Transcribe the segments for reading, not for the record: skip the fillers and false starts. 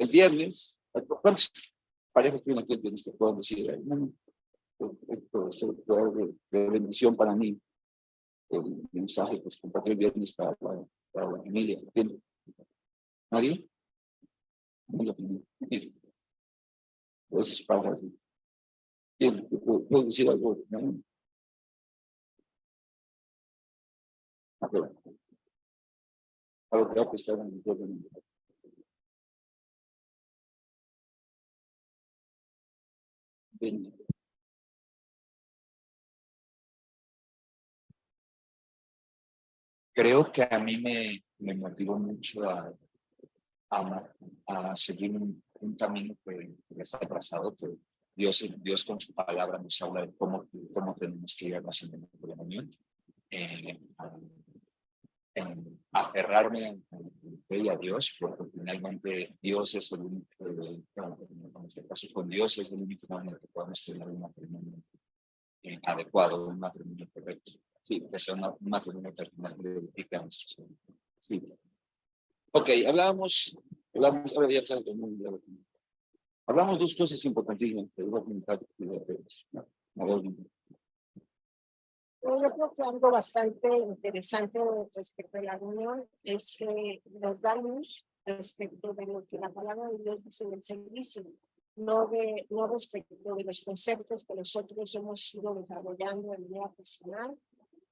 el viernes, ¿cuántas parejas tienen aquí el viernes que puedan decir? No, esto fue de bendición para mí, el mensaje que se compartió el viernes para la familia. ¿Entiendes? ¿Nadie? No lo primero. Esas parejas. ¿Puedo decir algo? ¿No? Algo que está en el pueblo. Bien. Creo que a mí me motivó mucho a seguir un camino que está trazado, que Dios con su palabra nos habla de cómo tenemos que irnos en el comunión, en aferrarme a la fe y a Dios, porque finalmente Dios es el único, en este caso con Dios es el único en el que podemos tener un matrimonio adecuado, un matrimonio correcto. Sí, que sea un matrimonio que al final glorifique a nuestro Señor. Sí. Ok, hablamos, ahora ya está todo el mundo. Hablamos dos cosas importantísimas, que voy a comentar. Yo creo que algo bastante interesante respecto a la unión es que nos da luz respecto de lo que la palabra de Dios dice en el servicio, no respecto de los conceptos que nosotros hemos ido desarrollando en vida personal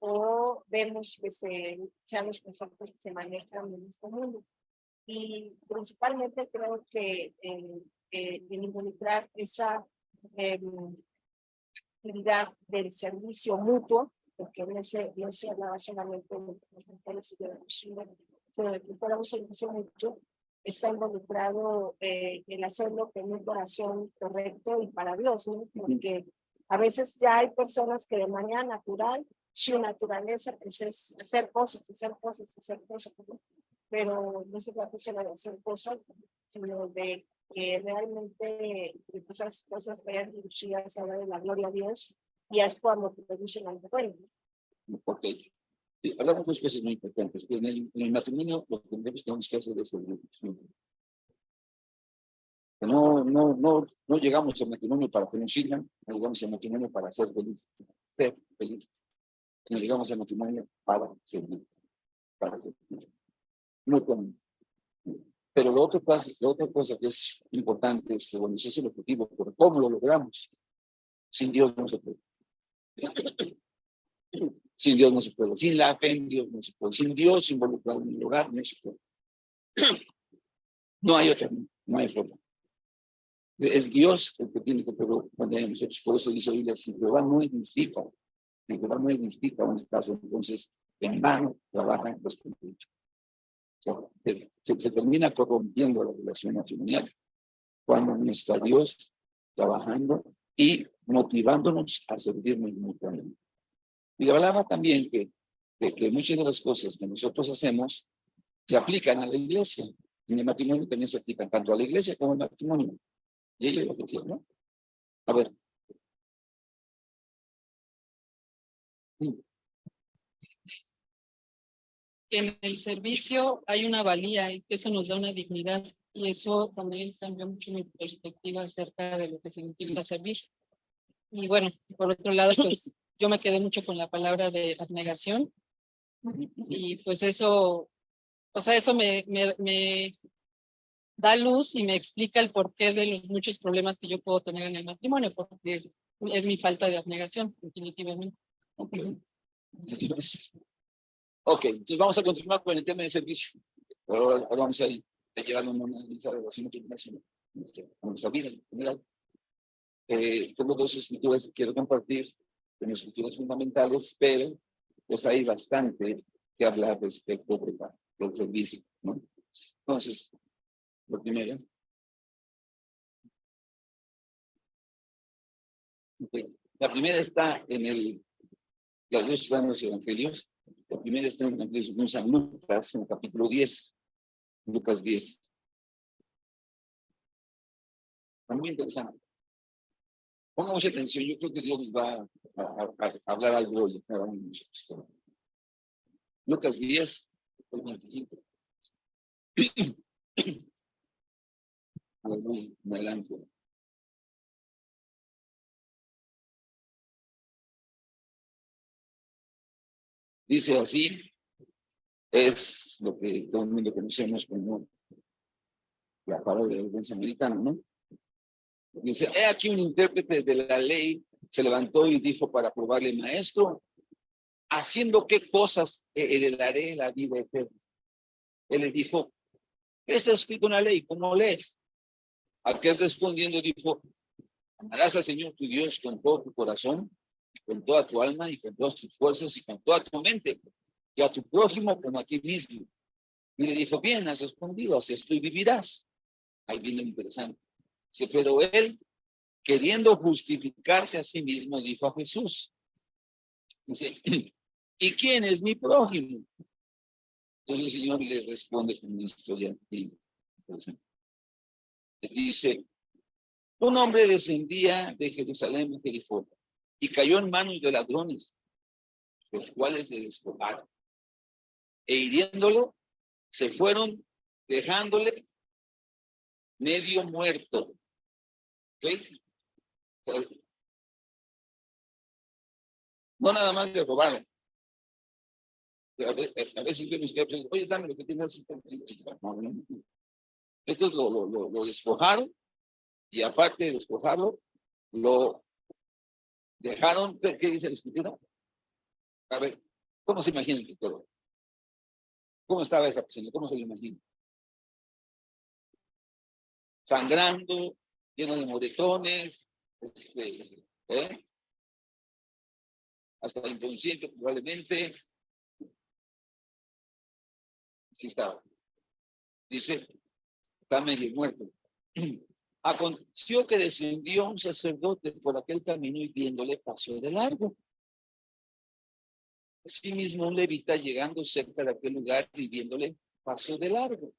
o vemos que sean los conceptos que se manejan en este mundo. Y principalmente creo que en involucrar esa actividad del servicio mutuo, porque no se hablaba solamente de las mujeres y de los hombres, sino de que fuera un servicio mutuo, está involucrado el hacerlo con un corazón correcto y para Dios, ¿no? Porque a veces ya hay personas que de manera natural, su naturaleza pues es hacer cosas, ¿no? Pero no se trata solo de hacer cosas, sino de que realmente esas cosas vayan dirigidas a dar la gloria a Dios y es cuando producen algo bueno. Ok. Sí, hablamos de dos cosas muy importantes. En el matrimonio lo que tenemos que hacer es no llegamos al matrimonio para que nos sigan, no llegamos al matrimonio para ser felices, no llegamos al matrimonio para servir, no con. Pero la otra cosa que es importante es que, bueno, ese es el objetivo, pero ¿cómo lo logramos? Sin Dios no se puede. Sin Dios no se puede. Sin la fe en Dios no se puede. Sin Dios involucrado en el hogar no se puede. No hay forma. Es Dios el que tiene que poner a nosotros. Por eso dice la Biblia, si Jehová no edifica una casa, entonces en vano trabajan los constructores. O sea, se termina corrompiendo la relación matrimonial cuando no está Dios trabajando y motivándonos a servirnos mutuamente. Y hablaba también que muchas de las cosas que nosotros hacemos se aplican a la iglesia. En el matrimonio también se aplican tanto a la iglesia como al matrimonio. Y ella lo decía, ¿no? A ver. Sí. En el servicio hay una valía y que eso nos da una dignidad. Y eso también cambió mucho mi perspectiva acerca de lo que significa servir. Y bueno, por otro lado, pues yo me quedé mucho con la palabra de abnegación. Y pues eso, o sea, eso me da luz y me explica el porqué de los muchos problemas que yo puedo tener en el matrimonio, porque es mi falta de abnegación, definitivamente. Ok, entonces vamos a continuar con el tema de servicio. Ahora vamos a llegar a una relación internacional. Vamos a ver en general. Tengo dos escrituras que quiero compartir, son escrituras fundamentales, pero pues hay bastante que hablar respecto del servicio, ¿no? Entonces, lo primero. Okay. La primera está en las dos planos evangelios. La primera está en el Evangelio de San Lucas, en el capítulo 10. Lucas 10. Está muy interesante. Ponga mucha atención, yo creo que Dios nos va a hablar algo hoy. Lucas 10, 25. Muy adelante. Dice así, es lo que todo el mundo conocemos como la palabra del buen samaritano, ¿no? Dice, he aquí un intérprete de la ley se levantó y dijo para probarle, maestro, haciendo qué cosas heredaré la vida eterna. Él le dijo, está escrito en la ley, ¿cómo lees? Aquel respondiendo dijo, amarás al Señor tu Dios con todo tu corazón, y con toda tu alma, y con todas tus fuerzas, y con toda tu mente, y a tu prójimo como a ti mismo. Y le dijo, bien, has respondido, haz esto y vivirás. Ahí viene lo interesante. Dice, pero él, queriendo justificarse a sí mismo, dijo a Jesús, dice, ¿y quién es mi prójimo? Entonces el Señor le responde con una historia interesante. Le dice, un hombre descendía de Jerusalén a Jericó y cayó en manos de ladrones, los cuales le despojaron. E hiriéndolo, se fueron dejándole medio muerto. ¿Okay? No nada más le robaron. A veces vemos que oye, dame lo que tienes. Estos lo despojaron y aparte de despojarlo, lo dejaron. ¿Qué dice la escritura? A ver, ¿cómo se imagina el todo? ¿Cómo estaba esa persona? ¿Cómo se lo imagina? Sangrando, lleno de moretones, hasta inconsciente probablemente. Sí estaba. Dice, está medio muerto. Aconteció que descendió un sacerdote por aquel camino y viéndole pasó de largo. Asimismo, un levita llegando cerca de aquel lugar y viéndole pasó de largo.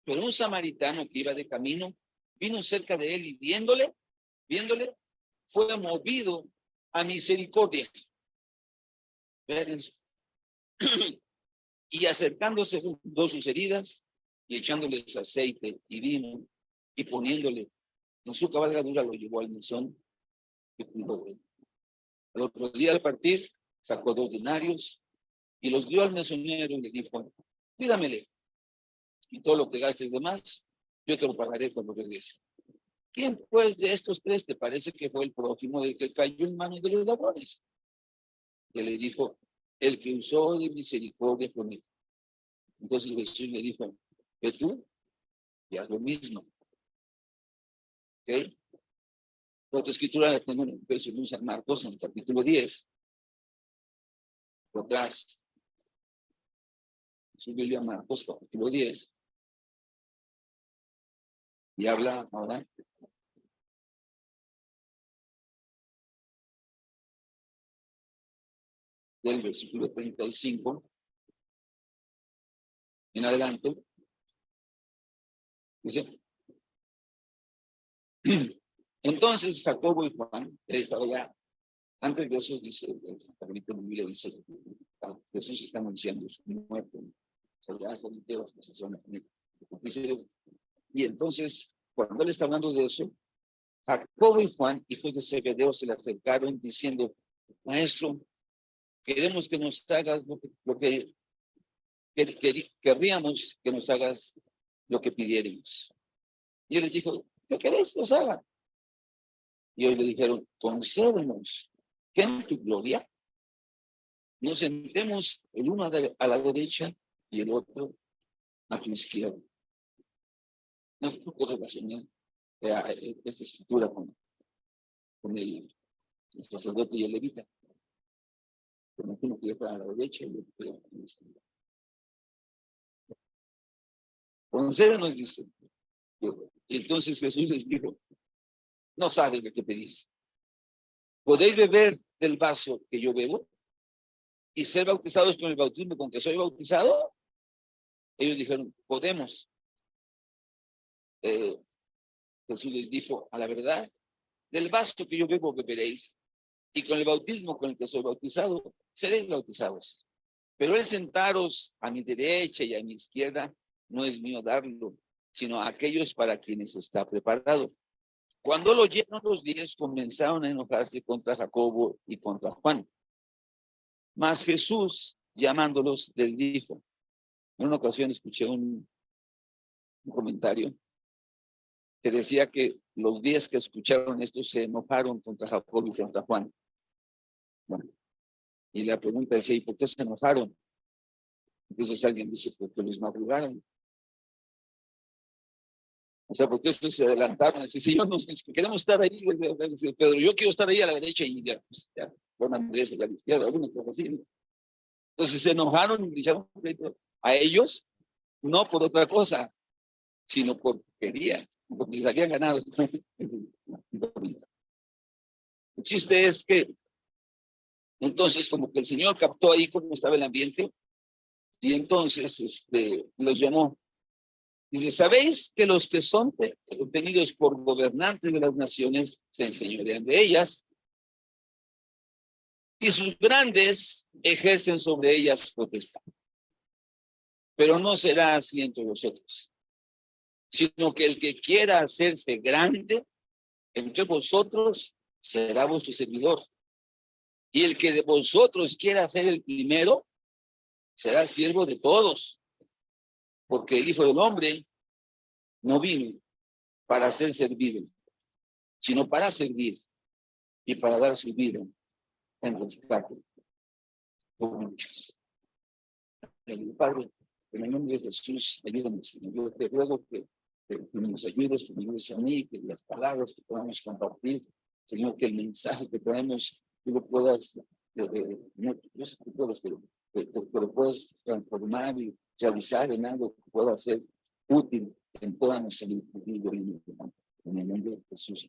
Pero un samaritano que iba de camino vino cerca de él y viéndole, fue movido a misericordia. Vean eso. Y acercándose juntó sus heridas y echándoles aceite y vino y poniéndole en su cabalgadura lo llevó al mesón y cuidó de él. Al otro día al partir sacó 2 denarios y los dio al mesonero y le dijo, cuídamele y todo lo que gastes de más yo te lo pagaré cuando regrese. ¿Quién pues de estos 3 te parece que fue el prójimo del que cayó en manos de los ladrones? Y le dijo, el que usó de misericordia conmigo. Entonces Jesús le dijo, que tú y haz lo mismo. ¿Ok? Otra escritura la tengo en el San Marcos, en el capítulo 10. Por atrás. Jesús Biblia Marcos, capítulo 10. Y habla ahora del versículo 35 en adelante. Dice, entonces Jacobo y Juan, estaba ya, antes de eso dice, permítame, la Biblia dice, Jesús está anunciando su muerte, o sea, ya están enteros, pues se van a poner. Y entonces, cuando él está hablando de eso, Jacobo y Juan, hijos de Zebedeo, se le acercaron diciendo, maestro, queremos que nos hagas lo que querríamos que nos hagas lo que pidiéramos. Y él les dijo, ¿qué queréis que os haga? Y hoy le dijeron, concédenos que en tu gloria nos sentemos el uno a la derecha y el otro a tu izquierda. No relacioné esta escritura con el sacerdote y el levita. Como uno que está a la derecha y el otro a la izquierda. Concédenos, dice. Y entonces Jesús les dijo, no saben lo que pedís. ¿Podéis beber del vaso que yo bebo? ¿Y ser bautizados con el bautismo con que soy bautizado? Ellos dijeron, podemos. Jesús les dijo, a la verdad, del vaso que yo bebo beberéis, y con el bautismo con el que soy bautizado, seréis bautizados. Pero el sentaros a mi derecha y a mi izquierda no es mío darlo, sino a aquellos para quienes está preparado. Cuando lo oyeron los 10, comenzaron a enojarse contra Jacobo y contra Juan. Mas Jesús, llamándolos, les dijo. En una ocasión escuché un comentario que decía que los 10 que escucharon esto se enojaron contra Jacobo y contra Juan. Bueno, y la pregunta decía, ¿y por qué se enojaron? Entonces alguien dice, porque los madrugaron. O sea, porque estos se adelantaron. Dice, Señor, queremos estar ahí. Dice Pedro, yo quiero estar ahí a la derecha y ya, pues, ya Juan Andrés a la izquierda, alguna cosa así. Entonces se enojaron y le echaron a ellos, no por otra cosa, sino porque querían, porque les habían ganado. El chiste es que entonces como que el Señor captó ahí cómo estaba el ambiente y entonces los llamó. Dice, ¿sabéis que los que son tenidos por gobernantes de las naciones se enseñorean de ellas? Y sus grandes ejercen sobre ellas potestad. Pero no será así entre vosotros, sino que el que quiera hacerse grande entre vosotros será vuestro servidor. Y el que de vosotros quiera ser el primero será siervo de todos. Porque el Hijo del Hombre no vino para ser servido, sino para servir y para dar su vida en rescate por muchos. El Padre, en el nombre de Jesús, ayúdanos, Señor. Yo te ruego que nos ayudes, que me ayudes a mí, que las palabras que podamos compartir, Señor, que el mensaje que traemos, tú lo puedas, no sé qué puedas, pero lo puedas transformar y realizar en algo que pueda ser útil en toda nuestra vida. En el nombre de Jesús,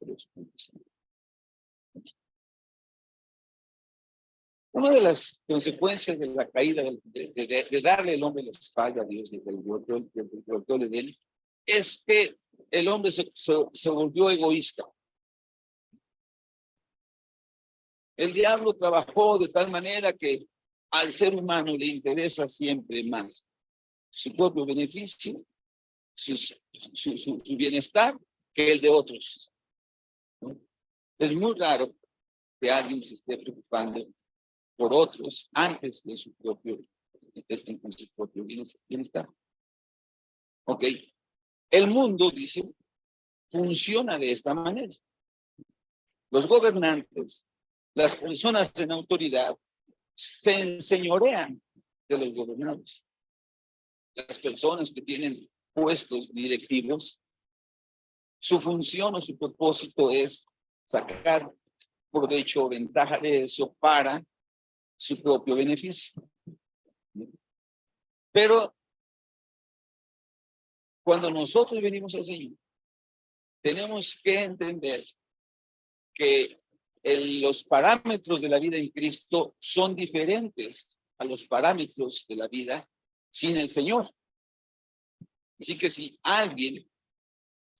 una de las consecuencias de la caída, de darle el hombre la espalda a Dios desde el huerto de Edén, es que el hombre se volvió egoísta. El diablo trabajó de tal manera que al ser humano le interesa siempre más su propio beneficio, su bienestar, que el de otros. ¿No? Es muy raro que alguien se esté preocupando por otros antes de su propio bienestar. Ok. El mundo, dice, funciona de esta manera. Los gobernantes, las personas en autoridad, se enseñorean de los gobernados. Las personas que tienen puestos directivos, su función o su propósito es sacar provecho o ventaja de eso para su propio beneficio. Pero cuando nosotros venimos al Señor, tenemos que entender que los parámetros de la vida en Cristo son diferentes a los parámetros de la vida sin el Señor. Así que si alguien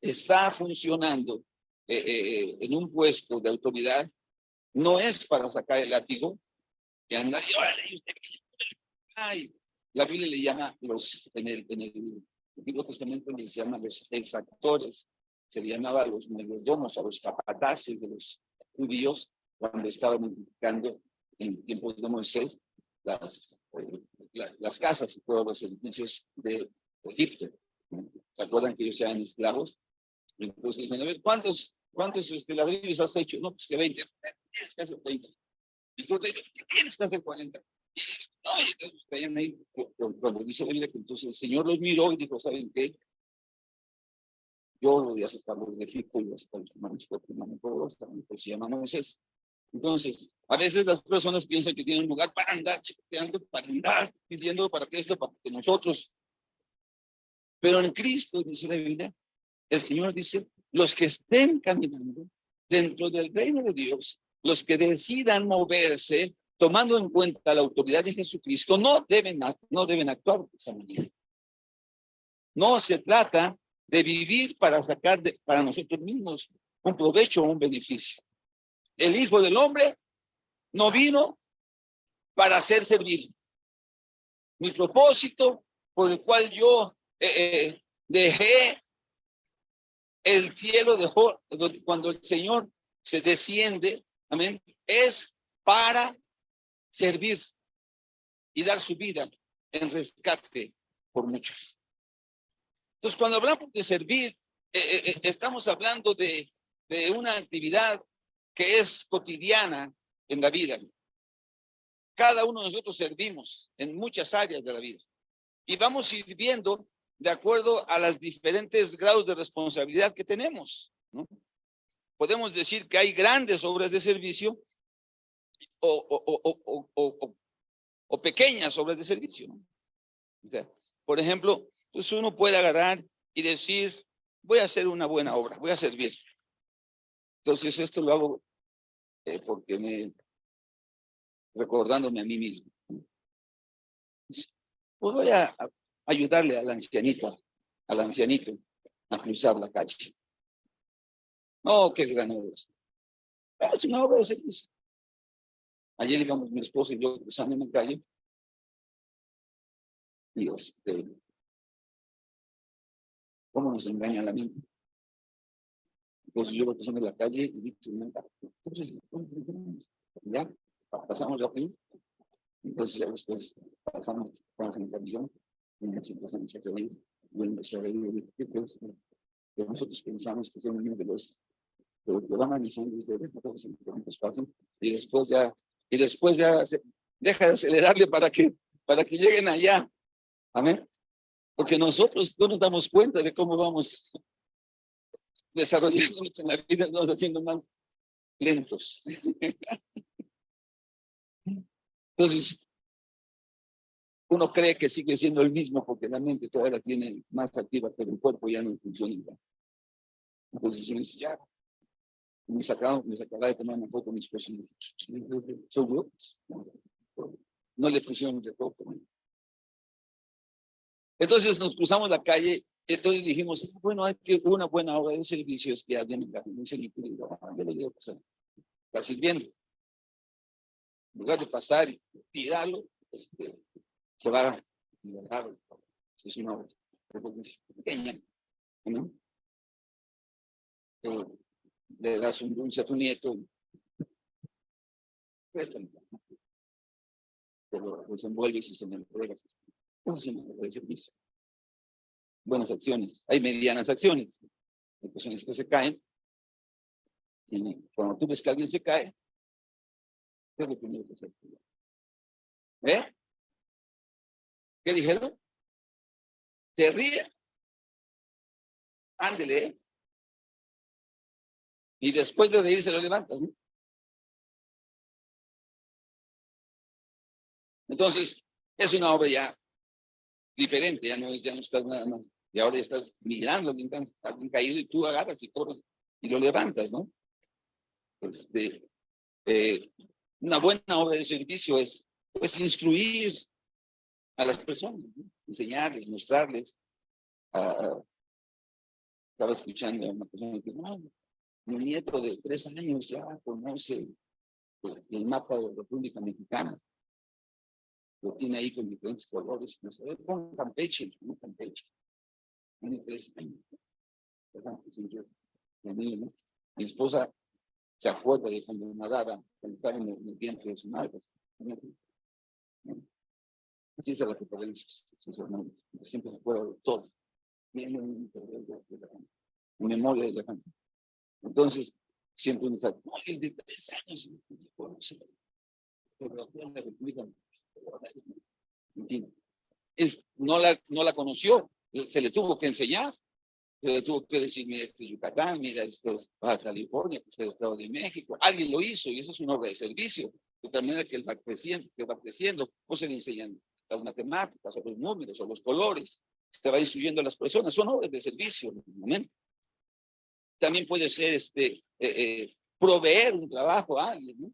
está funcionando en un puesto de autoridad, no es para sacar el látigo y andar y usted. Ay, la Biblia le llama en el Antiguo Testamento les llama los exactores, se le llamaba los mayordomos, a los capataces de los judíos cuando estaban edificando en tiempos de Moisés las casas y todos los edificios de Egipto. ¿Se acuerdan que ellos eran esclavos? Entonces dijeron, a ver, ¿cuántos ladrillos has hecho? No, pues que 20. Tienes que hacer 30. Y tú te dices, tienes que hacer 40. No, y entonces caían ahí, cuando dice la Biblia que entonces el Señor los miró y dijo, ¿saben qué? Yo voy a sacarlos de Egipto y voy a sacar los hermanos porque hermano todos también se llama Moisés. Entonces, a veces las personas piensan que tienen un lugar para andar, para andar, diciendo para que esto, para que nosotros. Pero en Cristo, dice la Biblia, el Señor dice, los que estén caminando dentro del reino de Dios, los que decidan moverse, tomando en cuenta la autoridad de Jesucristo, no deben actuar de esa manera. No se trata de vivir para sacar para nosotros mismos un provecho o un beneficio. El Hijo del Hombre no vino para ser servido. Mi propósito por el cual yo dejé el cielo dejó, cuando el Señor se desciende, amén, es para servir y dar su vida en rescate por muchos. Entonces, cuando hablamos de servir, estamos hablando de una actividad que es cotidiana en la vida. Cada uno de nosotros servimos en muchas áreas de la vida y vamos sirviendo de acuerdo a los diferentes grados de responsabilidad que tenemos, ¿no? Podemos decir que hay grandes obras de servicio o pequeñas obras de servicio, ¿no? O sea, por ejemplo, pues uno puede agarrar y decir, voy a hacer una buena obra, voy a servir. Entonces esto lo hago porque recordándome a mí mismo. Pues voy a ayudarle al ancianito a cruzar la calle. Oh, qué gran obra. Es una obra de servicio. Ayer íbamos mi esposa y yo cruzando en la calle y ¿cómo nos engaña la mente? Entonces yo voy cruzando la calle y digo, ya, pasamos la calle. Entonces ya después pasamos en el camión y nos empezamos a reír. Y empecé a reír y dije, ¿qué crees? Que nosotros pensamos que son niños de los que van manejando y después ya deja de acelerarle para que lleguen allá. Amén. Porque nosotros no nos damos cuenta de cómo vamos desarrollándonos en la vida, nos vamos haciendo más lentos. Entonces, uno cree que sigue siendo el mismo porque la mente todavía la tiene más activa, pero el cuerpo ya no funciona igual. Entonces uno dice, ya, me acaba de tomar una foto a mi esposo. ¿Soy yo? No le pusieron de foto. Entonces nos cruzamos la calle, entonces dijimos, bueno, hay que una buena obra de servicio es que alguien en está sirviendo. En lugar de pasar y tirarlo, se va a liberar. Es una obra pequeña, ¿no? Le das un dulce a tu nieto, te lo desenvuelves y se me entregas. Eso es una obra de servicio. Buenas acciones. Hay medianas acciones. Hay personas que se caen. Y cuando tú ves que alguien se cae, ¿qué es lo primero que hacer? ¿Qué dijeron? ¿Te ríe? Ándele. Y después de reír se lo levantas, ¿no? Entonces, es una obra ya diferente, ya no estás nada más. Y ahora ya estás mirando, alguien caído y tú agarras y corres y lo levantas, ¿no? Una buena obra de servicio es instruir a las personas, ¿no? Enseñarles, mostrarles. Estaba escuchando a una persona que dice, no, mi nieto de 3 años ya conoce el mapa de la República Mexicana. Lo tiene ahí con diferentes colores. Me dice, pon Campeche, ¿no? Campeche. Tiene 3 años. Mi esposa se acuerda de cuando nadaba, cuando estaba en el vientre de su madre. Así es a la que podemos sus hermanos. Siempre se acuerda de todo. Tiene un memoria de la gente. Entonces, siempre uno está, el de 3 años, la República, en fin, no la conoció, se le tuvo que enseñar, se le tuvo que decir, mira, esto es Yucatán, mira, esto es Baja California, esto es el Estado de México. Alguien lo hizo y eso es una obra de servicio. De tal manera que él va creciendo, o se le enseñan las matemáticas, o los números, o los colores, se va instruyendo a las personas, son obras de servicio, ¿no? También puede ser proveer un trabajo a alguien, ¿no?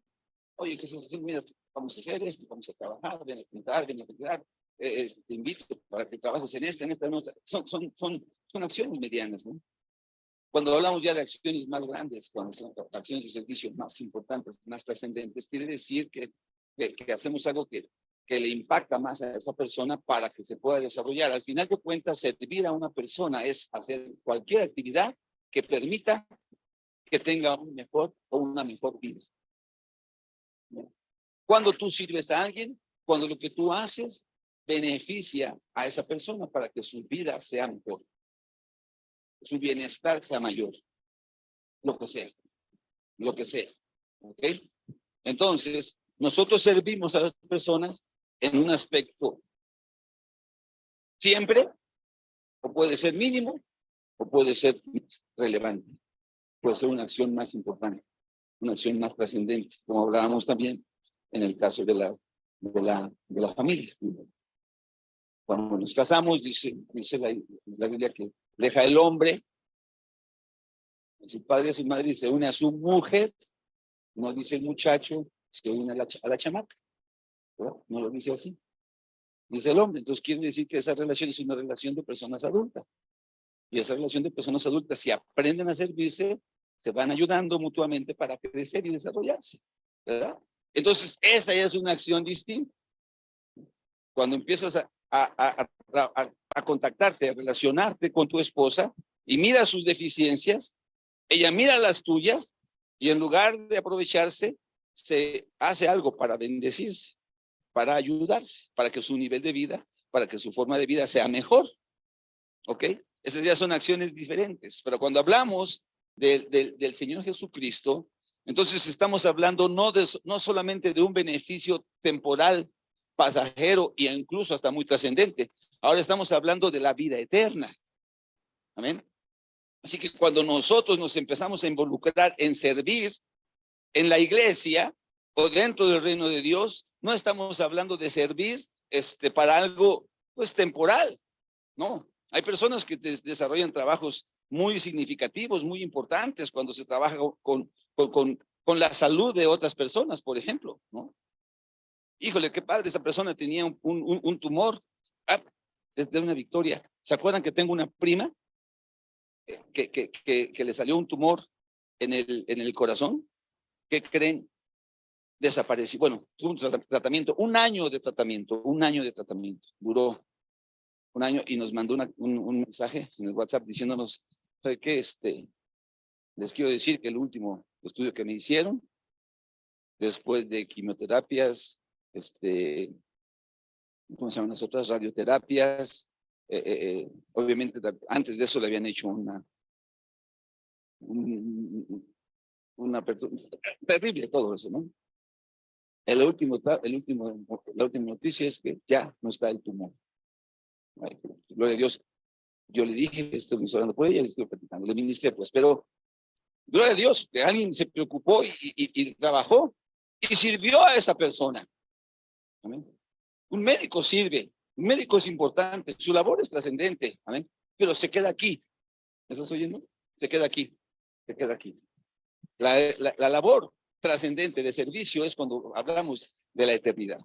Oye, ¿qué es eso? Mira, vamos a hacer esto, vamos a trabajar, ven a pintar, ven a pintar, te invito para que trabajes en esta nota. Son acciones medianas, ¿no? Cuando hablamos ya de acciones más grandes, cuando son acciones de servicio más importantes, más trascendentes, quiere decir que hacemos algo que le impacta más a esa persona para que se pueda desarrollar. Al final de cuentas, servir a una persona es hacer cualquier actividad que permita que tenga un mejor o una mejor vida. Cuando tú sirves a alguien, cuando lo que tú haces beneficia a esa persona para que su vida sea mejor, su bienestar sea mayor, lo que sea, ¿ok? Entonces, nosotros servimos a las personas en un aspecto siempre, o puede ser mínimo, o puede ser relevante, puede ser una acción más importante, una acción más trascendente, como hablábamos también en el caso de la familia. Cuando nos casamos, dice la Biblia que deja el hombre, a su padre y a su madre, y se une a su mujer, no dice el muchacho, se une a la chamaca, ¿verdad? No lo dice así, dice el hombre. Entonces quiere decir que esa relación es una relación de personas adultas, y esa relación de personas adultas, si aprenden a servirse, se van ayudando mutuamente para crecer y desarrollarse, ¿verdad? Entonces esa ya es una acción distinta. Cuando empiezas a contactarte, a relacionarte con tu esposa y mira sus deficiencias, ella mira las tuyas y en lugar de aprovecharse, se hace algo para bendecirse, para ayudarse, para que su nivel de vida, para que su forma de vida sea mejor. ¿Ok? Esas ya son acciones diferentes. Pero cuando hablamos del Señor Jesucristo, entonces estamos hablando no solamente de un beneficio temporal, pasajero e incluso hasta muy trascendente. Ahora estamos hablando de la vida eterna. Amén. Así que cuando nosotros nos empezamos a involucrar en servir en la iglesia o dentro del reino de Dios, no estamos hablando de servir para algo pues temporal. No, hay personas que desarrollan trabajos muy significativos, muy importantes cuando se trabaja con la salud de otras personas, por ejemplo, ¿no? Híjole, qué padre, esa persona tenía un tumor. Desde una victoria. ¿Se acuerdan que tengo una prima que le salió un tumor en el corazón? ¿Qué creen? Desapareció. Bueno, tuvo un tratamiento, un año de tratamiento, duró un año y nos mandó un mensaje en el WhatsApp diciéndonos, ¿sabe qué? Les quiero decir que el último estudio que me hicieron, después de quimioterapias, ¿cómo se llaman las otras? Radioterapias, obviamente antes de eso le habían hecho una terrible todo eso, ¿no? La última noticia es que ya no está el tumor. Ay, gloria a Dios. Yo le dije, estoy hablando por ella, le estoy platicando, le ministré, pues, pero gloria a Dios, que alguien se preocupó y trabajó y sirvió a esa persona. Amén. Un médico sirve, un médico es importante, su labor es trascendente, amén, pero se queda aquí. ¿Me estás oyendo? Se queda aquí. La labor trascendente de servicio es cuando hablamos de la eternidad.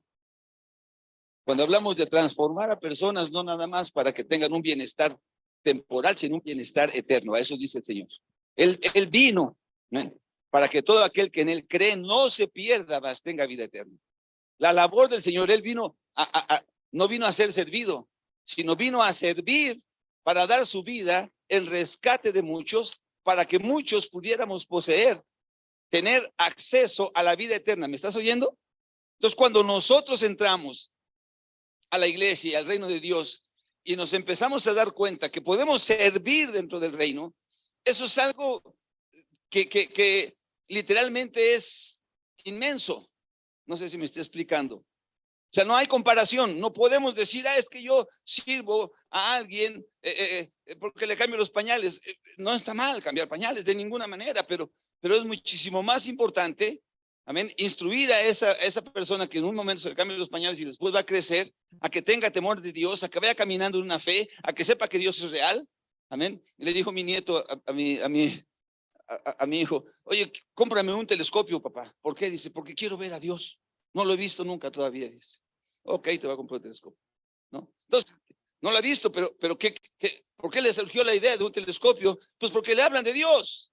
Cuando hablamos de transformar a personas, no nada más para que tengan un bienestar temporal, sino un bienestar eterno. A eso dice el Señor. Él vino, ¿no?, para que todo aquel que en él cree no se pierda, mas tenga vida eterna. La labor del Señor, él vino no vino a ser servido, sino vino a servir para dar su vida en rescate de muchos, para que muchos pudiéramos poseer, tener acceso a la vida eterna. ¿Me estás oyendo? Entonces, cuando nosotros entramos a la iglesia y al reino de Dios y nos empezamos a dar cuenta que podemos servir dentro del reino, eso es algo que literalmente es inmenso. No sé si me estoy explicando. O sea, no hay comparación. No podemos decir, es que yo sirvo a alguien porque le cambio los pañales. No está mal cambiar pañales de ninguna manera, pero es muchísimo más importante, amén, instruir a esa persona que en un momento se le cambie los pañales y después va a crecer, a que tenga temor de Dios, a que vaya caminando en una fe, a que sepa que Dios es real. Amén. Y le dijo mi nieto a mi hijo, oye, cómprame un telescopio, papá. ¿Por qué? Dice, porque quiero ver a Dios. No lo he visto nunca todavía, dice. Ok, te voy a comprar un telescopio, ¿no? Entonces, no lo ha visto, pero ¿por qué le surgió la idea de un telescopio? Pues porque le hablan de Dios.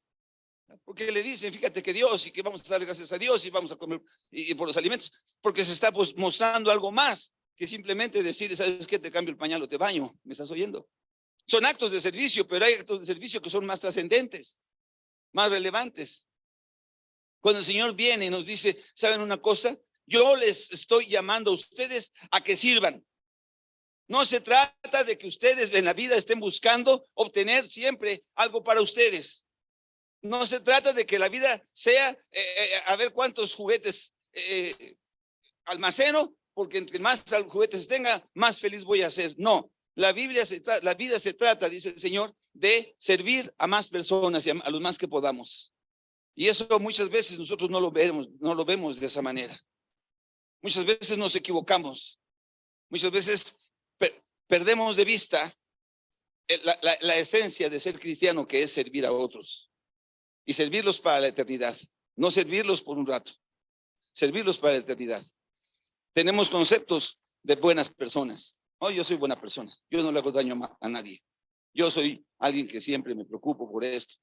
Porque le dicen, fíjate que Dios y que vamos a dar gracias a Dios y vamos a comer y por los alimentos, porque se está pues mostrando algo más que simplemente decir, ¿sabes qué? Te cambio el pañal o te baño. ¿Me estás oyendo? Son actos de servicio, pero hay actos de servicio que son más trascendentes, más relevantes. Cuando el Señor viene y nos dice, ¿saben una cosa? Yo les estoy llamando a ustedes a que sirvan. No se trata de que ustedes en la vida estén buscando obtener siempre algo para ustedes. No se trata de que la vida sea a ver cuántos juguetes almaceno, porque entre más juguetes tenga, más feliz voy a ser. No, la vida se trata, dice el Señor, de servir a más personas y a los más que podamos. Y eso muchas veces nosotros no lo vemos de esa manera. Muchas veces nos equivocamos. Muchas veces perdemos de vista la esencia de ser cristiano, que es servir a otros. Y servirlos para la eternidad. No servirlos por un rato. Servirlos para la eternidad. Tenemos conceptos de buenas personas. Oh, yo soy buena persona. Yo no le hago daño a nadie. Yo soy alguien que siempre me preocupo por esto.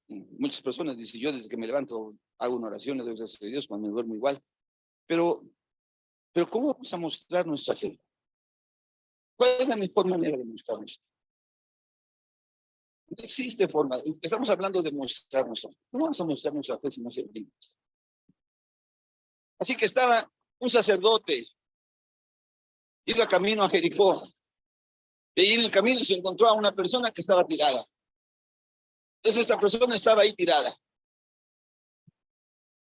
Muchas personas dicen, yo desde que me levanto hago una oración, le doy gracias a Dios, cuando me duermo igual. Pero ¿cómo vamos a mostrar nuestra fe? ¿Cuál es la mejor manera de mostrar esto? No existe forma. Estamos hablando de mostrar nuestra fe. ¿Cómo vamos a mostrar nuestra fe si no servimos? Así que estaba un sacerdote, iba camino a Jericó, y ahí en el camino se encontró a una persona que estaba tirada. Entonces esta persona estaba ahí tirada.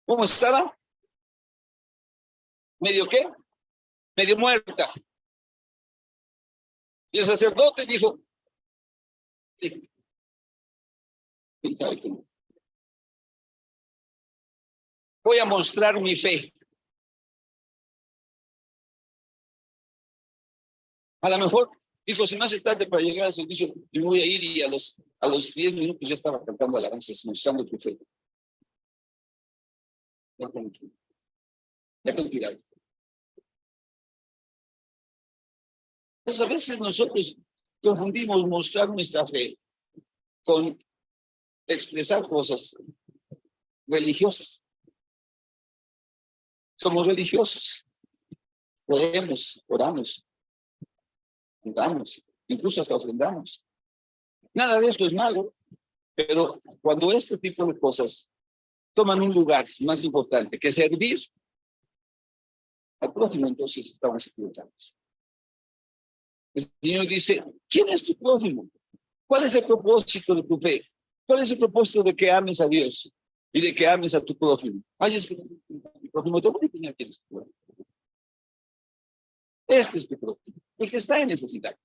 ¿Cómo estaba? ¿Medio qué? Medio muerta. Y el sacerdote dijo, ¿quién sabe cómo? Voy a mostrar mi fe. A lo mejor dijo, si me hace tarde para llegar al servicio, yo me voy a ir, y a los 10 minutos ya estaba cantando alabanzas, mostrando tu fe. Ya con cuidado. Entonces, a veces nosotros confundimos mostrar nuestra fe con expresar cosas religiosas. Somos religiosos. Podemos, oramos, cantamos, incluso hasta ofrendamos. Nada de esto es malo, pero cuando este tipo de cosas toman un lugar más importante que servir al prójimo, entonces estamos equivocados. El Señor dice, ¿quién es tu prójimo? ¿Cuál es el propósito de tu fe? ¿Cuál es el propósito de que ames a Dios y de que ames a tu prójimo? Ay, es que mi prójimo, te voy a enseñar quién es tu prójimo. Este es tu prójimo, el que está en necesidad,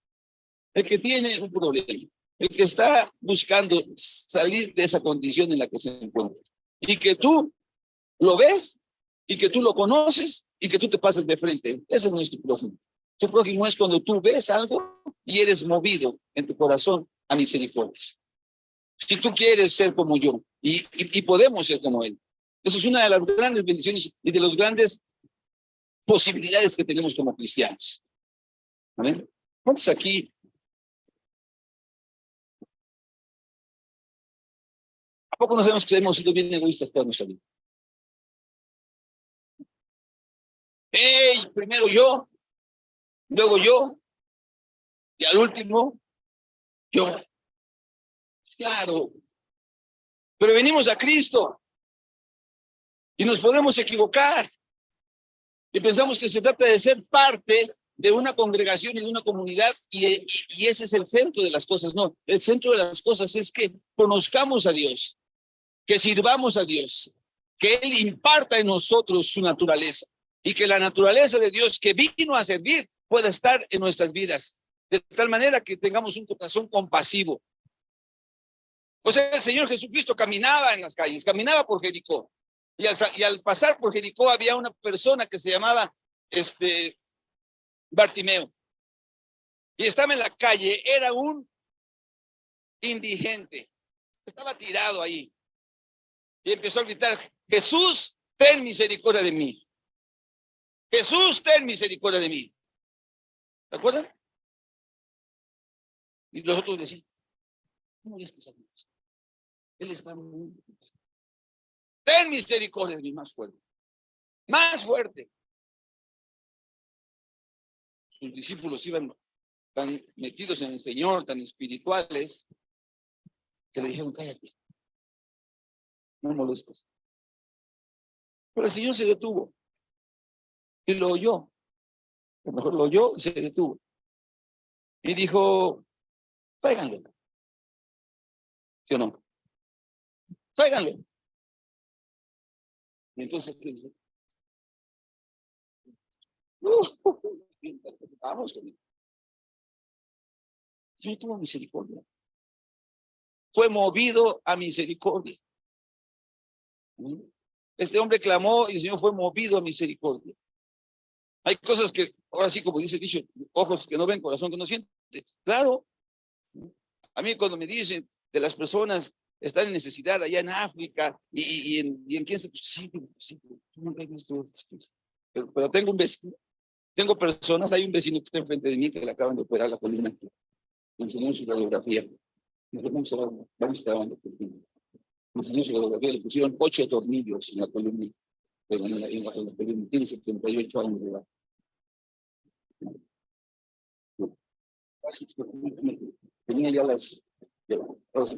el que tiene un problema, el que está buscando salir de esa condición en la que se encuentra. Y que tú lo ves, y que tú lo conoces, y que tú te pases de frente. Ese no es tu prójimo. Tu prójimo es cuando tú ves algo y eres movido en tu corazón a misericordia. Si tú quieres ser como yo, y podemos ser como él. Eso es una de las grandes bendiciones y de las grandes posibilidades que tenemos como cristianos. ¿Amén? ¿Cuántos aquí? ¿A poco no sabemos que hemos sido bien egoístas toda nuestra vida? ¡Ey! Primero yo, luego yo, y al último, yo. Claro. Pero venimos a Cristo y nos podemos equivocar. Y pensamos que se trata de ser parte de una congregación y de una comunidad, y ese es el centro de las cosas. No, el centro de las cosas es que conozcamos a Dios, que sirvamos a Dios, que Él imparta en nosotros su naturaleza, y que la naturaleza de Dios que vino a servir pueda estar en nuestras vidas, de tal manera que tengamos un corazón compasivo. O sea, el Señor Jesucristo caminaba en las calles, caminaba por Jericó, y al pasar por Jericó había una persona que se llamaba Bartimeo, y estaba en la calle, era un indigente, estaba tirado ahí, y empezó a gritar, Jesús, ten misericordia de mí. Jesús, ten misericordia de mí. ¿Se acuerdan? Y los otros decían, no molestes a Dios. Él está muy... Ten misericordia de mí, más fuerte. Más fuerte. Sus discípulos iban tan metidos en el Señor, tan espirituales, que le dijeron, cállate, no molestes. Pero el Señor se detuvo y lo oyó. A lo mejor lo oyó y se detuvo. Y dijo, tráiganle. ¿Sí o no? Tráiganle. Y entonces, ¿qué dice? Vamos con él. El Señor tuvo misericordia. Fue movido a misericordia. Este hombre clamó y el Señor fue movido a misericordia. Hay cosas que, ahora sí, como dice el dicho, ojos que no ven, corazón que no siente. Claro. A mí cuando me dicen de las personas están en necesidad allá en África y en quién se... Sí, nunca he visto esto. Pero tengo un vecino, tengo personas, hay un vecino que está enfrente de mí que le acaban de operar la columna. Me enseñó su radiografía. Vamos a estar hablando por ti. Me enseñó su radiografía, le pusieron 8 tornillos en la columna. Pero en la columna tiene 78 años de edad. Tenía ya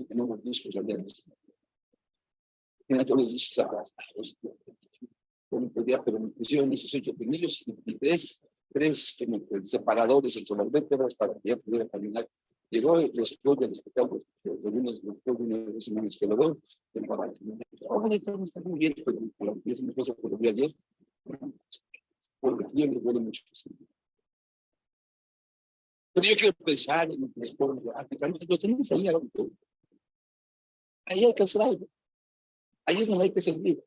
tenemos discos abiertos. Tenía todos los discos aplastados. Pero me pusieron esos 8 tornillos y tres separadores entre las vértebras para que ya pudiera caminar. Llegó después del hospital, después de unas semanas que lo veo, está muy bien, pero es una cosa que lo vi ayer, porque yo le duele mucho. Pero yo quiero pensar en los pueblos de África, lo tenemos ahí, ahí hay que hacer algo, ahí es donde hay que servir,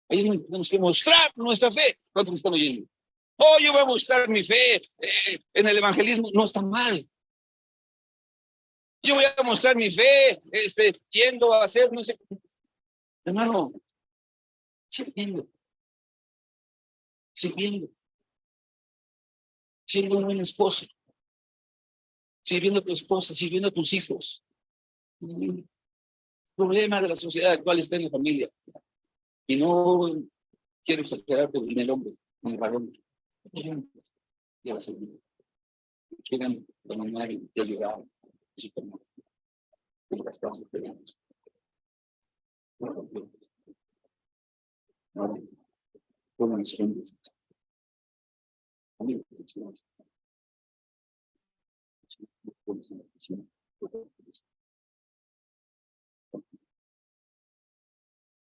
ahí es donde tenemos que mostrar nuestra fe. ¿Cuántos me están oyendo? Oh, yo voy a mostrar mi fe en el evangelismo, no está mal. Yo voy a mostrar mi fe, yendo a hacer, no sé. Hermano, sirviendo, siendo un buen esposo, sirviendo a tu esposa, sirviendo a tus hijos. El problema de la sociedad actual está en la familia. Y no quiero exagerar, pero en el hombre, en el varón. Ya se quieran dominar y ayudar. Desgastarse, pero con mis hombres.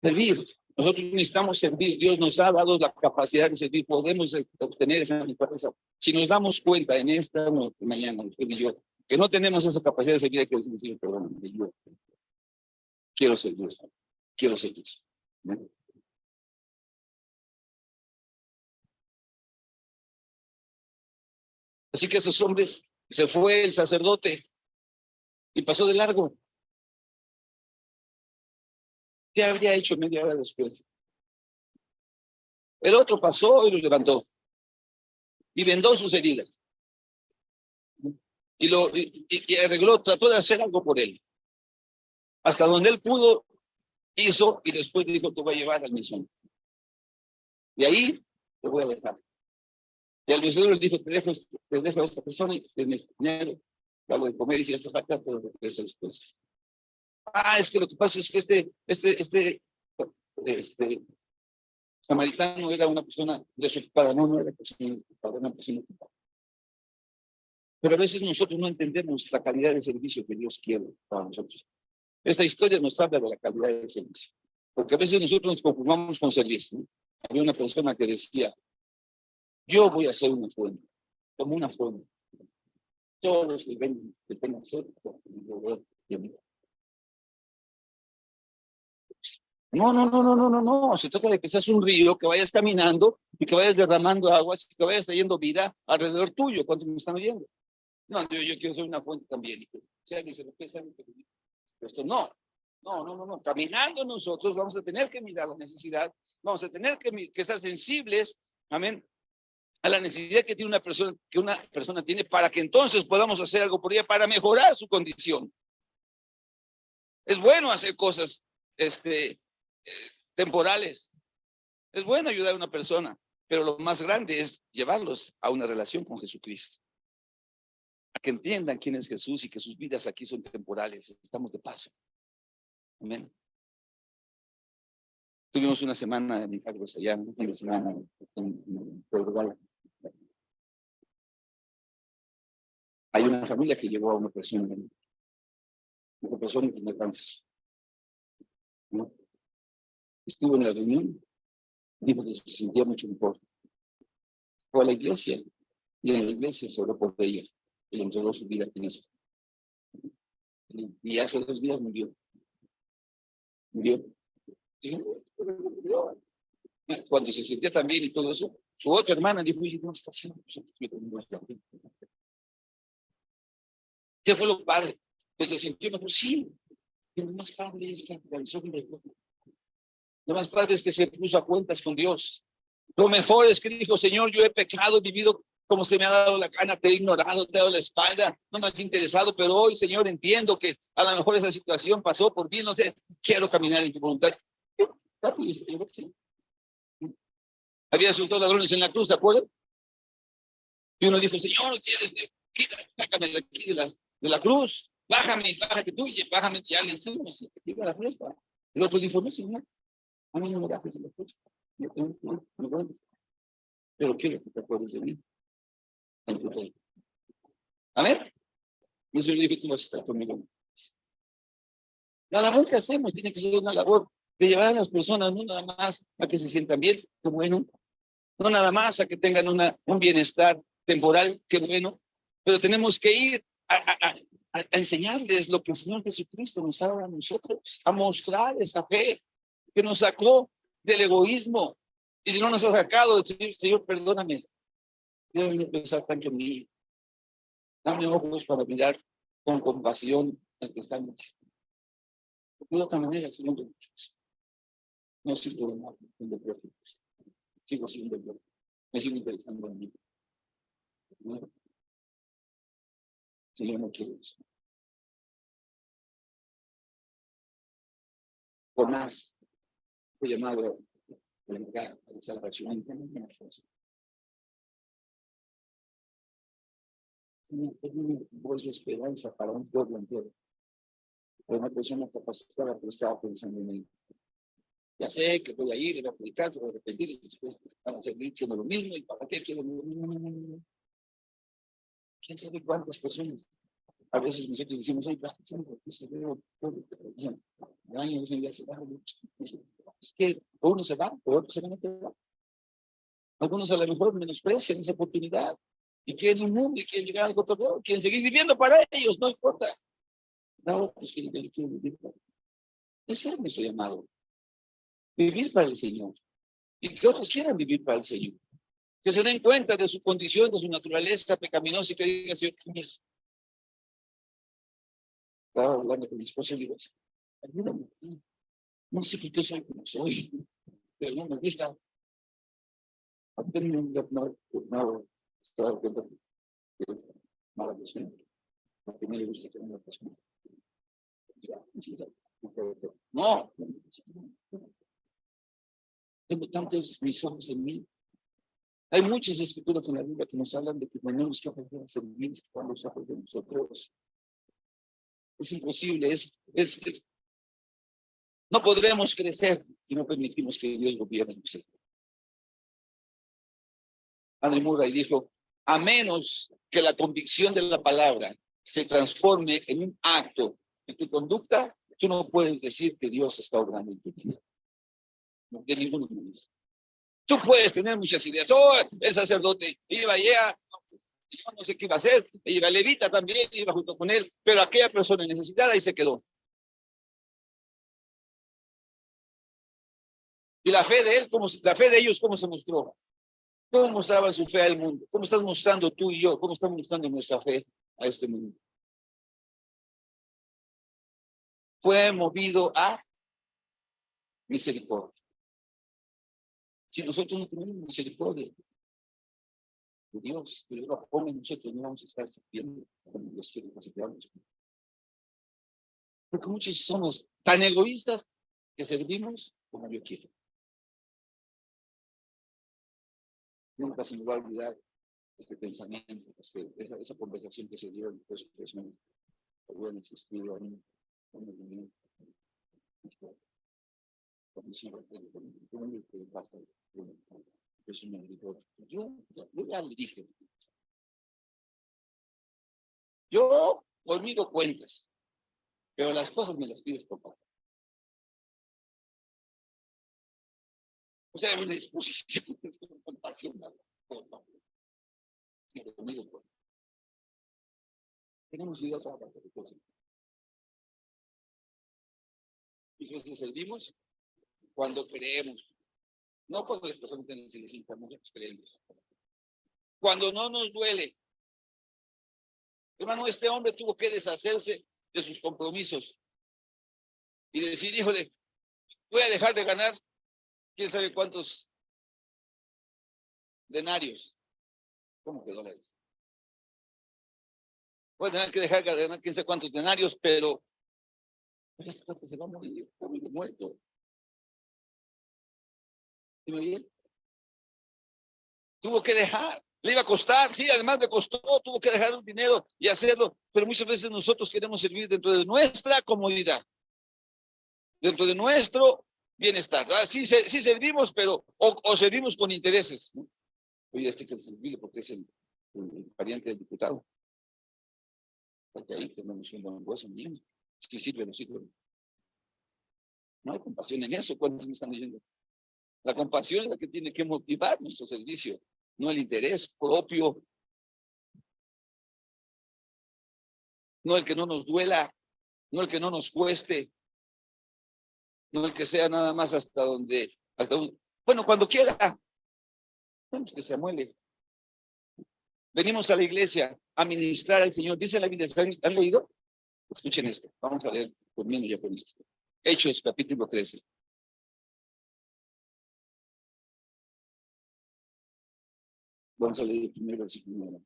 Servir. Nosotros necesitamos servir. Dios nos ha dado la capacidad de servir. Podemos obtener esa naturaleza. Si nos damos cuenta en esta mañana, usted y yo, que no tenemos esa capacidad de servir, hay que decir, perdón, yo quiero servir. Quiero servir. ¿No? Así que esos hombres, se fue el sacerdote y pasó de largo. ¿Qué habría hecho media hora después? El otro pasó y lo levantó y vendó sus heridas y arregló, trató de hacer algo por él. Hasta donde él pudo, hizo y después dijo, te voy a llevar al mesón. Y ahí te voy a dejar. Y al mesonero le dijo, te dejo a esta persona y tienes dinero, algo de comer y si hace falta, pero regresa después. Es que lo que pasa es que este samaritano era una persona desocupada, no era una persona ocupada. Pero a veces nosotros no entendemos la calidad de servicio que Dios quiere para nosotros. Esta historia nos habla de la calidad del servicio, porque a veces nosotros nos conformamos con servicio, ¿no? Había una persona que decía, yo voy a hacer una fuente, como una fuente. Todos los que ven que tengan sed, no. Se trata de que seas un río, que vayas caminando y que vayas derramando aguas y que vayas trayendo vida alrededor tuyo. ¿Cuántos me están oyendo? No, yo quiero ser una fuente también. Si alguien se lo piensa, esto no. Caminando nosotros vamos a tener que mirar la necesidad, vamos a tener que estar sensibles, amén, a la necesidad que tiene una persona tiene para que entonces podamos hacer algo por ella para mejorar su condición. Es bueno hacer cosas temporales. Es bueno ayudar a una persona, pero lo más grande es llevarlos a una relación con Jesucristo. a que entiendan quién es Jesús y que sus vidas aquí son temporales. Estamos de paso. Amén. Tuvimos una semana de milagros allá, una semana en Portugal. Hay una familia que llevó a una persona que tiene cáncer, ¿no? Estuvo en la reunión, dijo que se sentía mucho mejor. Fue a la iglesia y en la iglesia se oró por ella y le entregó su vida a Cristo. Y hace 2 días murió. Murió. Cuando se sentía tan bien y todo eso, su otra hermana dijo, oye, ¿dónde está haciendo? ¿Qué fue lo padre? Que se sintió mejor. Sí, lo más padre es que realizó un milagro. Lo más padre es que se puso a cuentas con Dios. Lo mejor es que dijo, Señor, yo he pecado, he vivido como se me ha dado la gana, te he ignorado, te he dado la espalda, no me has interesado, pero hoy, Señor, entiendo que a lo mejor esa situación pasó por mí, no sé, quiero caminar en tu voluntad. Había sus 2 ladrones en la cruz, ¿se acuerdan? Y uno dijo, Señor, sácame de aquí de la cruz, bájate tú, bájame, y alguien se me la fiesta. El otro dijo, no, Señor, a mí no me bajes de la cruz. Pero quiero que te acuerdes de mí. Amén. Y eso le dijo, tú vas a estar conmigo. La labor que hacemos tiene que ser una labor de llevar a las personas, no nada más a que se sientan bien, qué bueno, no nada más a que tengan un bienestar temporal, qué bueno, pero tenemos que ir a enseñarles lo que el Señor Jesucristo nos ha dado a nosotros, a mostrar esa fe que nos sacó del egoísmo. Y si no nos ha sacado, Señor, perdóname. Yo no pensar tanto en mí. Dame ojos para mirar con compasión al que está en mí. De otra manera, Señor, no sigo siendo profeta. Sigo siendo yo. Me sigo interesando en mí. ¿No? Señor, no quiero eso. Por más, fue llamado a la salvación. Es una voz de esperanza para un pueblo entero. Para una persona capacitada, pero estaba pensando en él. Ya sé que voy a ir, voy a predicar, voy a arrepentir, y después van a seguir siendo lo mismo. ¿Y para qué quiero? No. ¿Quién sabe cuántas personas? A veces nosotros decimos, ay, siempre se veo todo el año, ya se va. Es que uno se va, pero otros se van a quedar. Algunos a lo mejor menosprecian esa oportunidad y quieren un mundo y quieren llegar a algo todo, quieren seguir viviendo para ellos, no importa. No, pues que yo quiero vivir para. Ese es nuestro llamado. Vivir para el Señor. Y que otros quieran vivir para el Señor. Que se den cuenta de su condición, de su naturaleza pecaminosa y que digan, Señor, estaba hablando con mi esposa y digo, ayúdame. No sé por qué soy como soy, pero no me gusta. No, se da cuenta que es mala persona. Porque no le gusta que una persona. No. Tengo tantos mis ojos en mí. Hay muchas escrituras en la Biblia que nos hablan de que tenemos que aprender a servir con los ojos de nosotros. Es imposible, no podremos crecer si no permitimos que Dios gobierne en nosotros. Andrew Murray dijo, a menos que la convicción de la palabra se transforme en un acto en tu conducta, tú no puedes decir que Dios está obrando en tu vida. De ninguno de ellos. Tú puedes tener muchas ideas. Oh, el sacerdote iba allá, yo no sé qué iba a hacer, y la levita también iba junto con él, pero aquella persona necesitada ahí se quedó. Y la fe de él, la fe de ellos, ¿cómo se mostró? ¿Cómo mostraban su fe al mundo? ¿Cómo estás mostrando tú y yo? ¿Cómo estamos mostrando nuestra fe a este mundo? Fue movido a misericordia. Si nosotros no tenemos misericordia de Dios, que lo ponga en nosotros, no vamos a estar sirviendo como Dios quiere que sirvamos. Porque muchos somos tan egoístas que servimos como yo quiero. Nunca se me va a olvidar este pensamiento, esa conversación que se dio, pues no habían existido en una reunión. Yo ya le dije, yo olvido cuentas, pero las cosas me las pides por favor. O sea, una disposición, una compasión, por favor. Sí, conmigo, pues. Tenemos ido a trabajar por cosas. Y nos servimos cuando creemos, no cuando las personas se les informa, nosotros creemos. Cuando no nos duele. Hermano, este hombre tuvo que deshacerse de sus compromisos y decir, híjole, voy a dejar de ganar quién sabe cuántos denarios. ¿Cómo que dólares? Voy a tener que dejar de ganar quién sabe cuántos denarios, pero este cuate se va a morir, está muy muerto. ¿Sí me oye? Tuvo que dejar, le iba a costar, sí, además le costó, tuvo que dejar un dinero y hacerlo, pero muchas veces nosotros queremos servir dentro de nuestra comodidad, dentro de nuestro bienestar. Sí, sí servimos, pero o servimos con intereses, ¿no? Oye, este que servirle porque es el pariente del diputado. Porque ahí tenemos un buen hueso, niño. Si sirve, no sirve. No hay compasión en eso. ¿Cuántos me están diciendo? La compasión es la que tiene que motivar nuestro servicio, no el interés propio, no el que no nos duela, no el que no nos cueste, no el que sea nada más hasta bueno, cuando quiera, bueno, que se amuele. Venimos a la iglesia a ministrar al Señor. Dice la Biblia, ¿han leído? Escuchen esto, vamos a leer, termino ya con esto. Hechos, capítulo 13. Vamos a leer el primer versículo.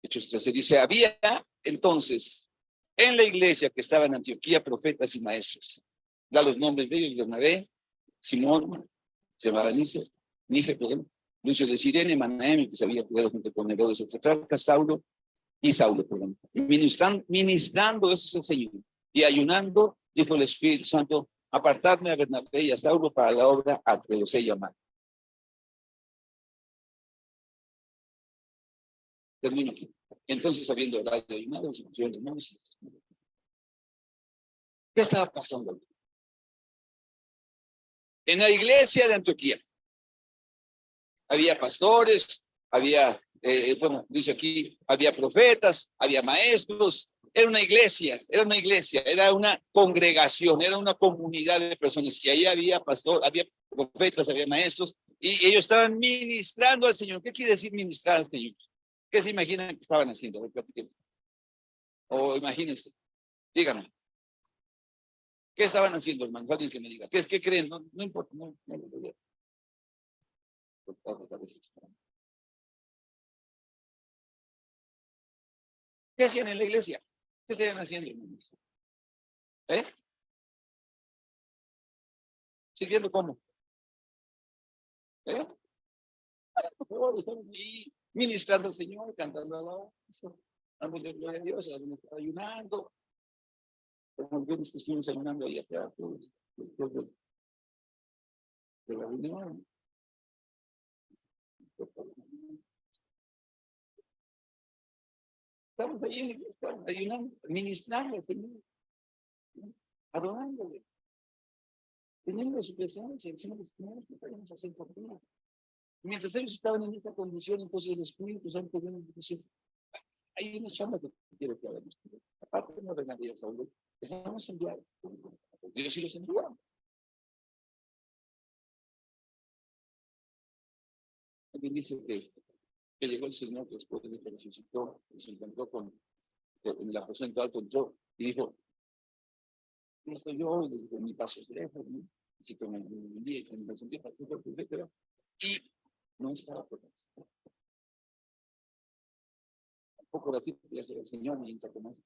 Hechos 13 dice, había entonces en la iglesia que estaba en Antioquía profetas y maestros. Da los nombres de ellos: Bernabé, Simón, se llamaba Níger, perdón, Lucio de Sirene, Manahem, que se había criado junto con Herodes, Tetrarca, Saulo, perdón. Y ministrando eso es el Señor. Y ayunando, dijo el Espíritu Santo, apartadme a Bernabé y a Saulo para la obra a que los he llamado. Termino aquí. Entonces, habiendo orado y ayunado, se pusieron las manos. ¿Qué estaba pasando? En la iglesia de Antioquía había pastores, había, bueno, dice aquí, había profetas, había maestros. Era una iglesia, era una congregación, era una comunidad de personas. Y ahí había pastores, había profetas, había maestros, y ellos estaban ministrando al Señor. ¿Qué quiere decir ministrar al Señor? ¿Qué se imaginan que estaban haciendo? O imagínense, díganme. ¿Qué estaban haciendo, hermano? Alguien que me diga. ¿Qué creen? No importa. No. ¿Qué hacían en la iglesia? ¿Qué estaban haciendo, hermanos? ¿Sirviendo cómo? Por favor, estamos ahí ministrando al Señor, cantando alabanza, dándole gloria a Dios, algunos ayunando. Como algunos que estuvimos ayunando ahí atrás, después de la reunión. Estamos ahí en la iglesia, ayunando, ministrando al Señor, adorándole, teniendo su presencia, diciendo, Señor, ¿qué podemos hacer por ti? Mientras ellos estaban en esa condición, entonces el Espíritu Santo viene y dice, hay una chamba que quiero que hagamos. Aparte de no regalar a Saulo, les vamos a enviar. Dios sí los envió. También dice que llegó el Señor después de que resucitó y se encontró con la aposento alto, entró y dijo, no estoy yo, mi paso es lejos, ¿no? Así que me presenté para etcétera. Y no estaba por eso. Un poco ratito ya se el Señor me interconoce.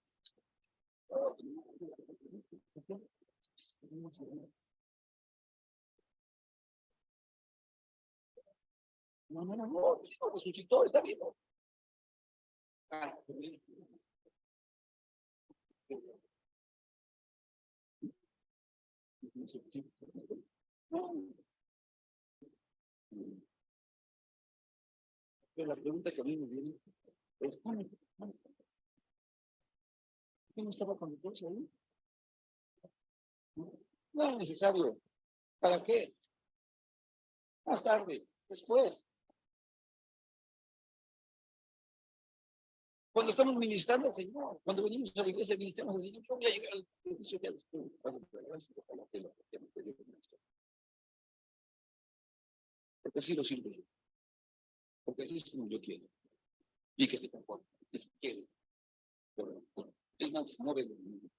No, resucitó, está vivo. Ah, pero la pregunta que a mí me viene es, ¿qué no estaba con nosotros ahí? No es necesario. ¿Para qué? Más tarde, después. Cuando estamos ministrando al Señor, cuando venimos a la iglesia, ministramos al Señor, yo voy a llegar al servicio ya después. Porque así lo sirvo yo. Porque así es como yo quiero. Y que se conforme, que se quiere. Pero, es más, no ven.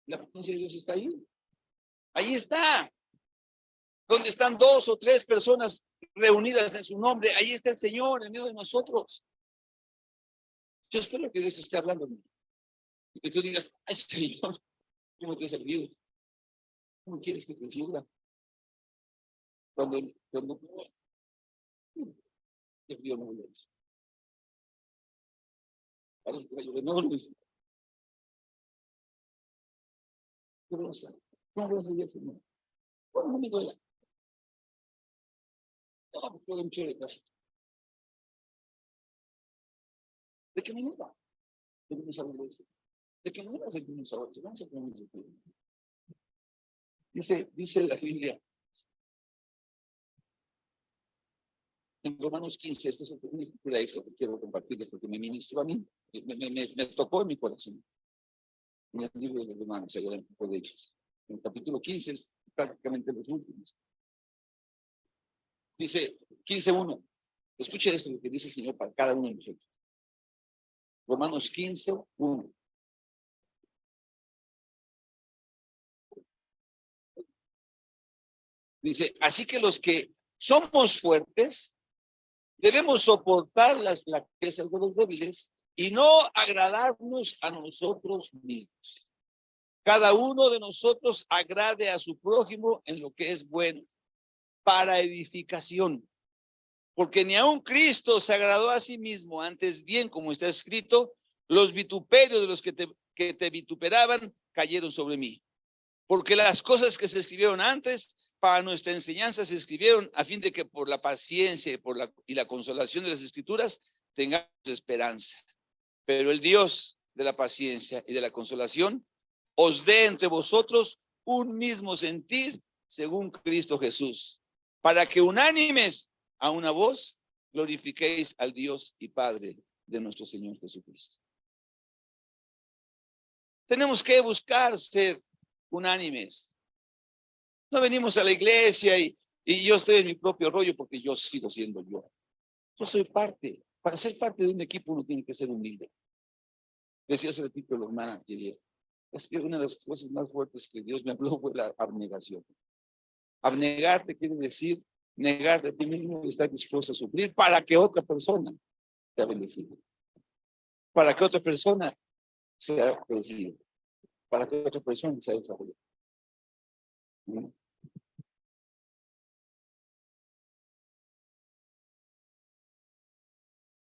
La presencia de Dios está ahí. Ahí está. Donde están 2 o 3 personas reunidas en su nombre, ahí está el Señor en medio de nosotros. Yo espero que Dios esté hablando. Y que tú digas, ay Señor, ¿cómo te he servido? ¿Cómo quieres que te sirva? Cuando qué frío no lo es. Parece que va a llover. No, Luis. ¿Cómo vas a servir al Señor? Bueno, no me duela. No, porque tengo mucho de casa. ¿De qué manera? Venimos a la iglesia. ¿De qué manera sentimos ahora? Vamos a poner de pie. Dice la Biblia en Romanos 15, esta es una escritura extra que quiero compartirles porque me ministró a mí, me tocó en mi corazón. En el libro de los Romanos, allá en el de Hechos. En el capítulo 15 es prácticamente los últimos. Dice 15:1. Escuche esto, lo que dice el Señor para cada uno de nosotros. Romanos 15:1. Dice, así que los que somos fuertes, debemos soportar las flaquezas de los débiles y no agradarnos a nosotros mismos. Cada uno de nosotros agrade a su prójimo en lo que es bueno, para edificación. Porque ni aun Cristo se agradó a sí mismo, antes bien, como está escrito, los vituperios de los que te vituperaban cayeron sobre mí. Porque las cosas que se escribieron antes para nuestra enseñanza se escribieron a fin de que por la paciencia y la consolación de las escrituras tengamos esperanza. Pero el Dios de la paciencia y de la consolación os dé entre vosotros un mismo sentir según Cristo Jesús, para que unánimes a una voz glorifiquéis al Dios y Padre de nuestro Señor Jesucristo. Tenemos que buscar ser unánimes. No venimos a la iglesia y yo estoy en mi propio rollo porque yo sigo siendo yo. Yo soy parte. Para ser parte de un equipo uno tiene que ser humilde. Decía hace ratito la hermana que es que una de las cosas más fuertes que Dios me habló fue la abnegación. Abnegarte quiere decir negarte a ti mismo y estar dispuesto a sufrir para que otra persona sea bendecida. Para que otra persona sea bendecida. Para que otra persona sea desarrollada.